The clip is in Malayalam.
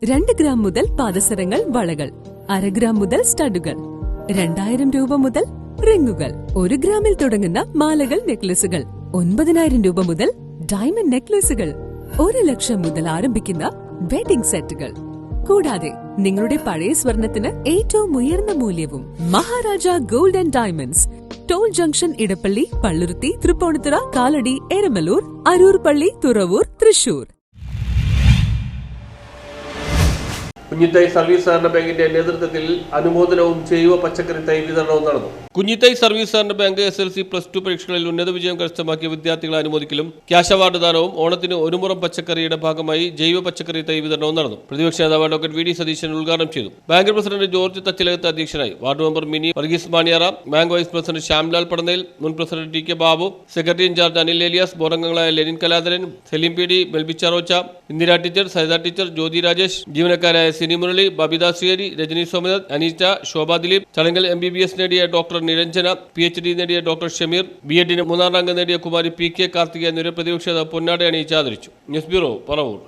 2 ഗ്രാം മുതൽ പാദസരങ്ങൾ, വളകൾ, 1/2 ഗ്രാം മുതൽ സ്റ്റഡുകൾ, 2000 രൂപ മുതൽ റിങ്ങുകൾ, 1 ഗ്രാമിൽ തുടങ്ങുന്ന മാലകൾ, നെക്ലസുകൾ, 9000 രൂപ മുതൽ ഡയമണ്ട് നെക്ലസുകൾ, 1 ലക്ഷം മുതൽ ആരംഭിക്കുന്ന വെഡിംഗ് സെറ്റുകൾ. കൂടാതെ നിങ്ങളുടെ പഴയ സ്വർണത്തിന് ഏറ്റവും ഉയർന്ന മൂല്യവും. Maharaja gold and diamonds, toll junction, Edappally, Palluruthy, Tripunithura, Kalady, Eramalloor, Aroor Palli, Thuravoor, Thrissur. Kunjithai service സഹകരണ ബാങ്കിന്റെ നേതൃത്വത്തിൽ അനുമോദനവും ജൈവ പച്ചക്കറി തൈ വിതരണവും നടന്നു. കുഞ്ഞിത്തൈ സർവീസ് സഹകരണ ബാങ്ക് SLC+2 പരീക്ഷകളിൽ ഉന്നത വിജയം കരസ്ഥമാക്കിയ വിദ്യാർത്ഥികളെ അനുമോദിക്കലും ക്യാഷ് അവാർഡ് ദാനവും ഓണത്തിന് ഒരു മുറം പച്ചക്കറിയുടെ ഭാഗമായി ജൈവ പച്ചക്കറി തൈ വിതരണവും നടന്നു. പ്രതിപക്ഷ നേതാവ് ഡോക്ടർ VD സതീശൻ ഉദ്ഘാടനം ചെയ്തു. ബാങ്ക് പ്രസിഡന്റ് ജോർജ് തച്ചിലകത്ത് അധ്യക്ഷനായി. Ward member Mini Varghese Maniyara, bank vice president Shyamlal Padannel, മുൻ president TK Babu, secretary in charge Anil Eliyas, ബോർഡംഗങ്ങളായ Lenin Kaladharan, Saleem PD, Belbicha Rocha, Indira teacher, Saida teacher, Jyothi Rajesh, ജീവനക്കാരായ സിനി മുരളി, ബബിത ശ്രീഹരി, രജനി സോമനാഥ്, അനീറ്റ, ശോഭ ദിലീപ്, ചടങ്ങിൽ MBBS നേടിയ ഡോക്ടർ നിരഞ്ജന, PhD നേടിയ ഡോക്ടർ ഷമീർ, B.Ed 3ാം റാങ്ക് നേടിയ കുമാരി PK കാർത്തിക എന്നിവരെ പ്രതിപക്ഷ പൊന്നാട അണിയിച്ച് ആദരിച്ചു. News bureau, Paravur.